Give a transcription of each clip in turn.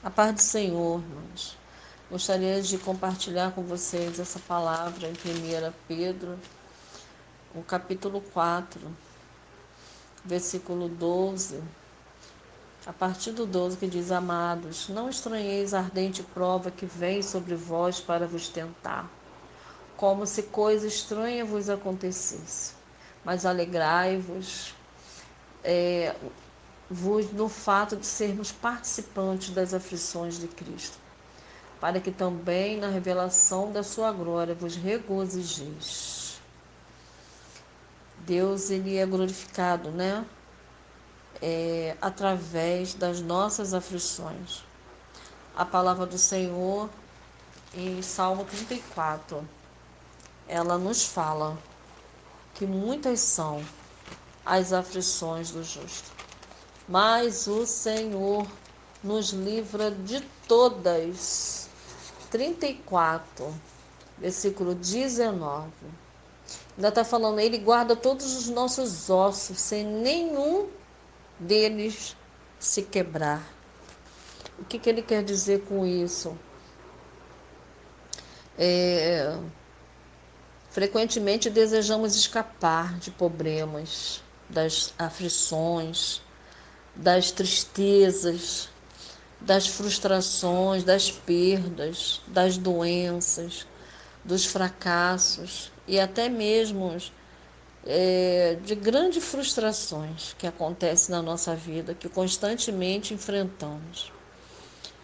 A paz do Senhor, irmãos. Gostaria de compartilhar com vocês essa palavra em 1 Pedro, o capítulo 4, versículo 12, a partir do 12, que diz: Amados, não estranheis a ardente prova que vem sobre vós para vos tentar, como se coisa estranha vos acontecesse, mas alegrai-vos no fato de sermos participantes das aflições de Cristo, para que também na revelação da sua glória vos regozijeis. Deus, ele é glorificado, né? Através das nossas aflições. A palavra do Senhor, em Salmo 34, ela nos fala que muitas são as aflições do justo, mas o Senhor nos livra de todas. 34, versículo 19. Ainda está falando, ele guarda todos os nossos ossos, sem nenhum deles se quebrar. O que ele quer dizer com isso? Frequentemente desejamos escapar de problemas, das aflições, das tristezas, das frustrações, das perdas, das doenças, dos fracassos e até mesmo de grandes frustrações que acontecem na nossa vida, que constantemente enfrentamos.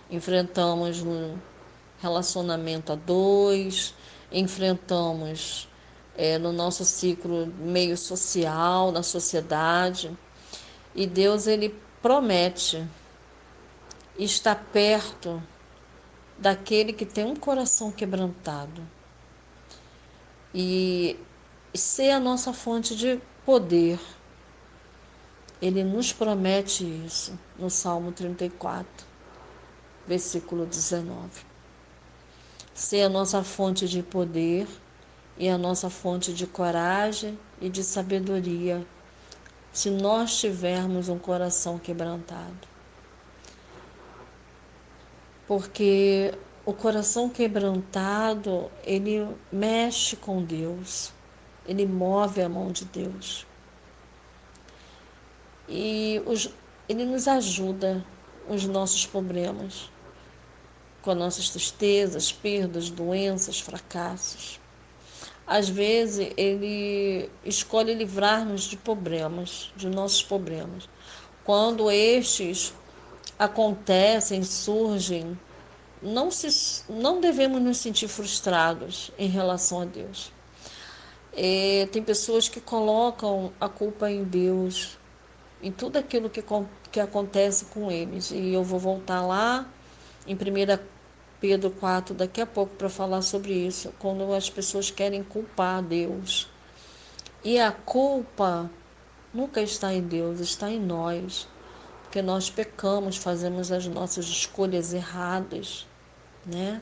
Enfrentamos no relacionamento a dois, enfrentamos no nosso ciclo meio social, na sociedade. E Deus, ele promete estar perto daquele que tem um coração quebrantado e ser a nossa fonte de poder. Ele nos promete isso no Salmo 34, versículo 19. Ser a nossa fonte de poder e a nossa fonte de coragem e de sabedoria, se nós tivermos um coração quebrantado. Porque o coração quebrantado, ele mexe com Deus, ele move a mão de Deus. E ele nos ajuda nos nossos problemas, com nossas tristezas, perdas, doenças, fracassos. Às vezes, ele escolhe livrar-nos de problemas, de nossos problemas. Quando estes acontecem, surgem, não devemos nos sentir frustrados em relação a Deus. Tem pessoas que colocam a culpa em Deus, em tudo aquilo que acontece com eles. E eu vou voltar lá em 1 Pedro 4 daqui a pouco para falar sobre isso, quando as pessoas querem culpar Deus. E a culpa nunca está em Deus, está em nós, porque nós pecamos, fazemos as nossas escolhas erradas, né?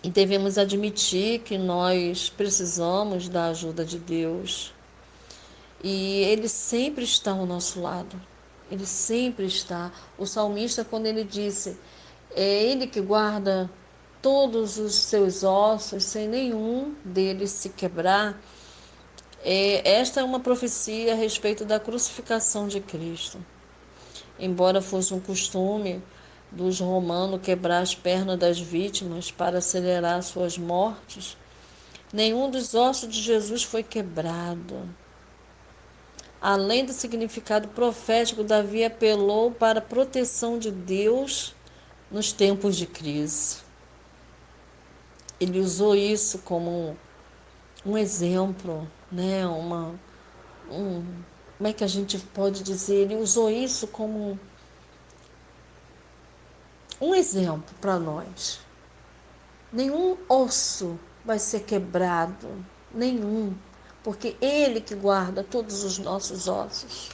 E devemos admitir que nós precisamos da ajuda de Deus. E Ele sempre está ao nosso lado. Ele sempre está. O salmista, quando ele disse, é Ele que guarda todos os seus ossos, sem nenhum deles se quebrar. Esta é uma profecia a respeito da crucificação de Cristo. Embora fosse um costume dos romanos quebrar as pernas das vítimas para acelerar suas mortes, nenhum dos ossos de Jesus foi quebrado. Além do significado profético, Davi apelou para a proteção de Deus nos tempos de crise. Ele usou isso como um exemplo, né? Como é que a gente pode dizer? Ele usou isso como um exemplo para nós. Nenhum osso vai ser quebrado, nenhum, porque Ele que guarda todos os nossos ossos.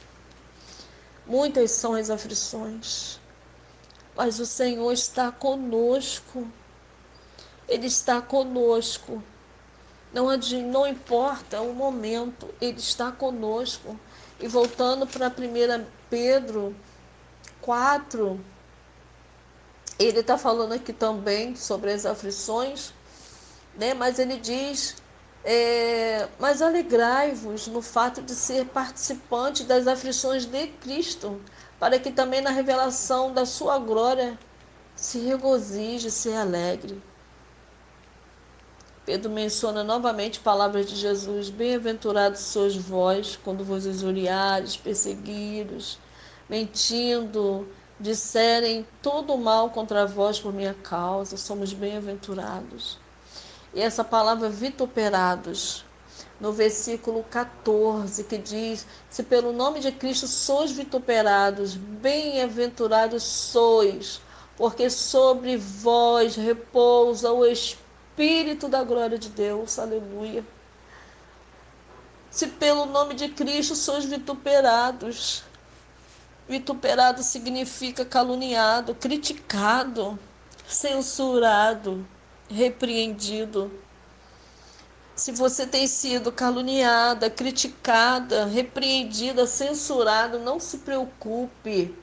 Muitas são as aflições, mas o Senhor está conosco. Ele está conosco. Não importa o momento, Ele está conosco. E voltando para 1 Pedro 4, Ele está falando aqui também sobre as aflições, né? Mas ele diz, mas alegrai-vos no fato de ser participante das aflições de Cristo, para que também na revelação da sua glória se regozije, se alegre. Pedro menciona novamente palavras de Jesus: bem-aventurados sois vós, quando vos injuriares, perseguidos, mentindo, disserem todo o mal contra vós por minha causa, somos bem-aventurados. E essa palavra vituperados, no versículo 14, que diz: se pelo nome de Cristo sois vituperados, bem-aventurados sois, porque sobre vós repousa o Espírito da glória de Deus. Aleluia. Se pelo nome de Cristo sois vituperados. Vituperado significa caluniado, criticado, censurado, repreendido. Se você tem sido caluniada, criticada, repreendida, censurado, não se preocupe.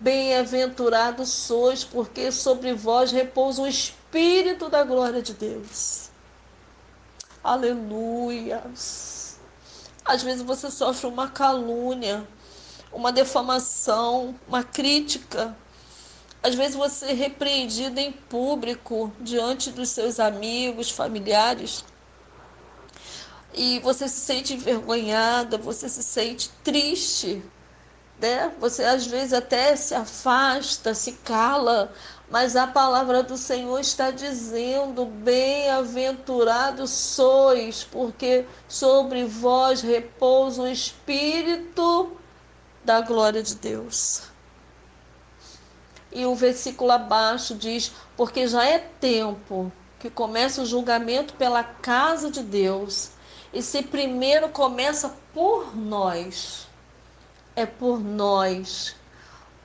Bem-aventurados sois, porque sobre vós repousa o Espírito da glória de Deus. Aleluia. Às vezes você sofre uma calúnia, uma defamação, uma crítica. Às vezes você é repreendido em público, diante dos seus amigos, familiares. E você se sente envergonhada, você se sente triste, né? Você às vezes até se afasta, se cala, mas a palavra do Senhor está dizendo: bem-aventurados sois, porque sobre vós repousa o Espírito da glória de Deus. E o versículo abaixo diz: porque já é tempo que começa o julgamento pela casa de Deus. E se primeiro começa por nós, é por nós,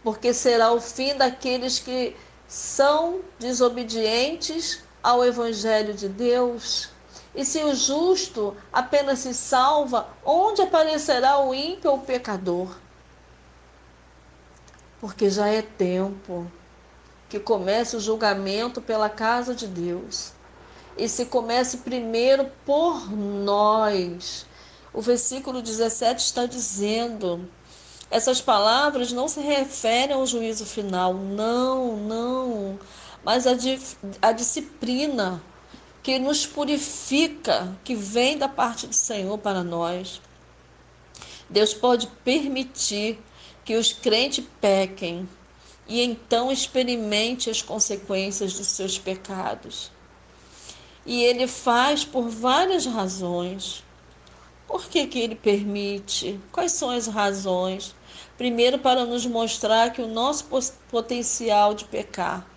porque será o fim daqueles que são desobedientes ao Evangelho de Deus. E se o justo apenas se salva, onde aparecerá o ímpio ou o pecador? Porque já é tempo que comece o julgamento pela casa de Deus. E se comece primeiro por nós. O versículo 17 está dizendo: essas palavras não se referem ao juízo final, não, não, mas a disciplina que nos purifica, que vem da parte do Senhor para nós. Deus pode permitir que os crentes pequem e então experimente as consequências dos seus pecados. E ele faz por várias razões. Por que que ele permite? Quais são as razões? Primeiro, para nos mostrar que o nosso potencial de pecar.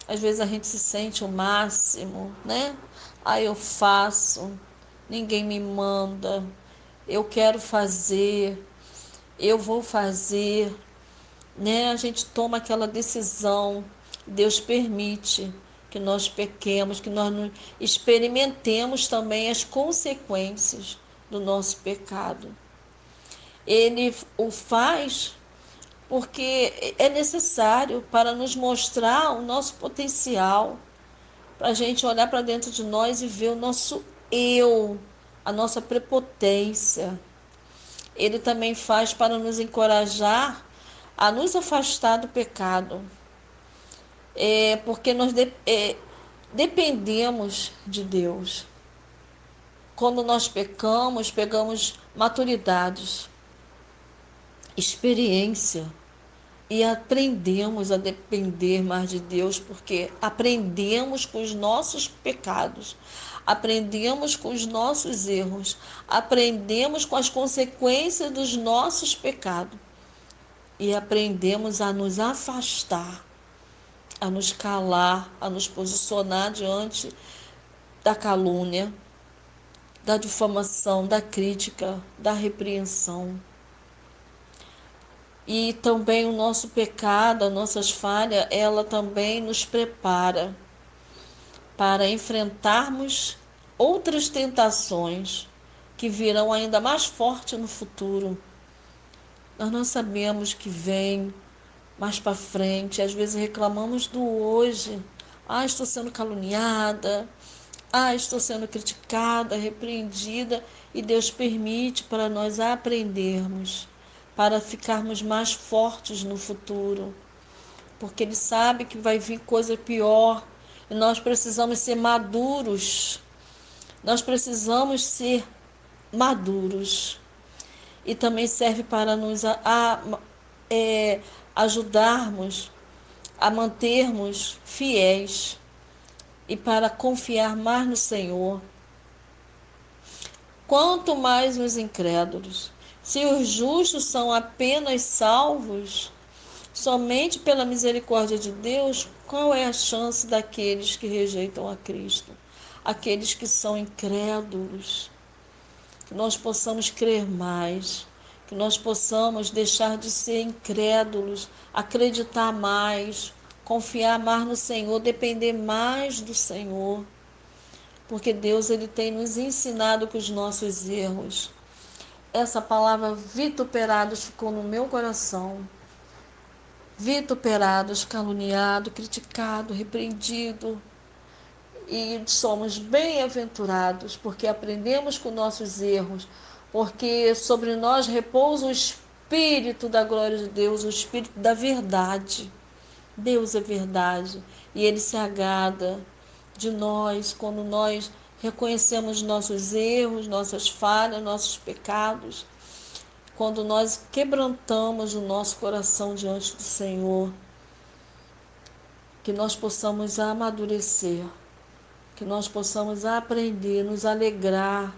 Às vezes a gente se sente o máximo, né? Ah, eu faço, ninguém me manda, eu quero fazer, eu vou fazer, né? A gente toma aquela decisão. Deus permite que nós pequemos, que nós experimentemos também as consequências do nosso pecado. Ele o faz porque é necessário para nos mostrar o nosso potencial, para a gente olhar para dentro de nós e ver o nosso eu, a nossa prepotência. Ele também faz para nos encorajar a nos afastar do pecado, porque nós dependemos de Deus. Quando nós pecamos, pegamos maturidades, experiência e aprendemos a depender mais de Deus, porque aprendemos com os nossos pecados, aprendemos com os nossos erros, aprendemos com as consequências dos nossos pecados e aprendemos a nos afastar, a nos calar, a nos posicionar diante da calúnia, da difamação, da crítica, da repreensão. E também o nosso pecado, as nossas falhas, ela também nos prepara para enfrentarmos outras tentações que virão ainda mais forte no futuro. Nós não sabemos que vem, mais para frente. Às vezes reclamamos do hoje. Ah, estou sendo caluniada. Ah, estou sendo criticada, repreendida. E Deus permite para nós aprendermos, para ficarmos mais fortes no futuro. Porque Ele sabe que vai vir coisa pior. E nós precisamos ser maduros. Nós precisamos ser maduros. E também serve para nos ajudarmos a mantermos fiéis e para confiar mais no Senhor. Quanto mais os incrédulos. Se os justos são apenas salvos somente pela misericórdia de Deus, qual é a chance daqueles que rejeitam a Cristo? Aqueles que são incrédulos. Que nós possamos crer mais, que nós possamos deixar de ser incrédulos, acreditar mais, confiar mais no Senhor, depender mais do Senhor, porque Deus ele tem nos ensinado com os nossos erros. Essa palavra vituperados ficou no meu coração. Vituperados, caluniado, criticado, repreendido. E somos bem-aventurados porque aprendemos com nossos erros, porque sobre nós repousa o Espírito da glória de Deus, o Espírito da verdade. Deus é verdade e Ele se agrada de nós quando nós reconhecemos nossos erros, nossas falhas, nossos pecados, quando nós quebrantamos o nosso coração diante do Senhor, que nós possamos amadurecer, que nós possamos aprender, nos alegrar,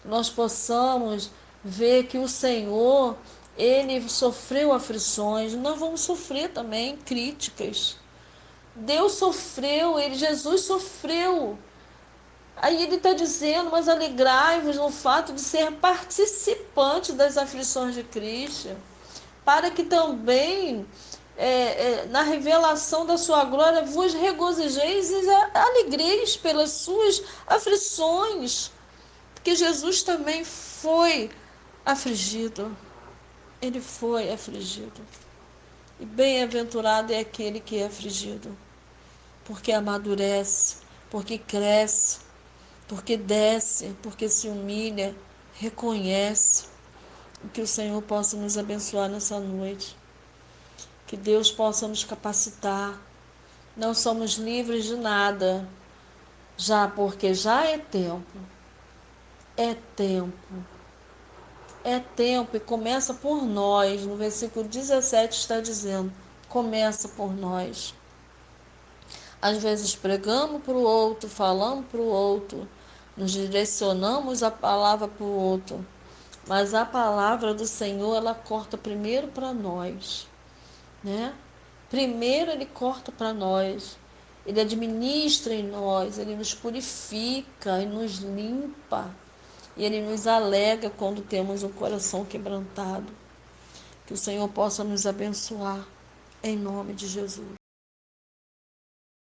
que nós possamos ver que o Senhor, Ele sofreu aflições, nós vamos sofrer também críticas. Deus sofreu, Jesus sofreu. Aí Ele está dizendo, mas alegrai-vos no fato de ser participante das aflições de Cristo, para que também na revelação da sua glória vos regozijeis e alegreis pelas suas aflições, porque Jesus também foi afligido. Ele foi afligido. E bem-aventurado é aquele que é afligido, porque amadurece, porque cresce, porque desce, porque se humilha, reconhece. Que o Senhor possa nos abençoar nessa noite. Que Deus possa nos capacitar. Não somos livres de nada, porque já é tempo. É tempo. É tempo e começa por nós. No versículo 17 está dizendo, começa por nós. Às vezes pregamos para o outro, falamos para o outro, nos direcionamos a palavra para o outro. Mas a palavra do Senhor, ela corta primeiro para nós, né? Primeiro Ele corta para nós, Ele administra em nós, Ele nos purifica e nos limpa, e Ele nos alegra quando temos um coração quebrantado. Que o Senhor possa nos abençoar, em nome de Jesus.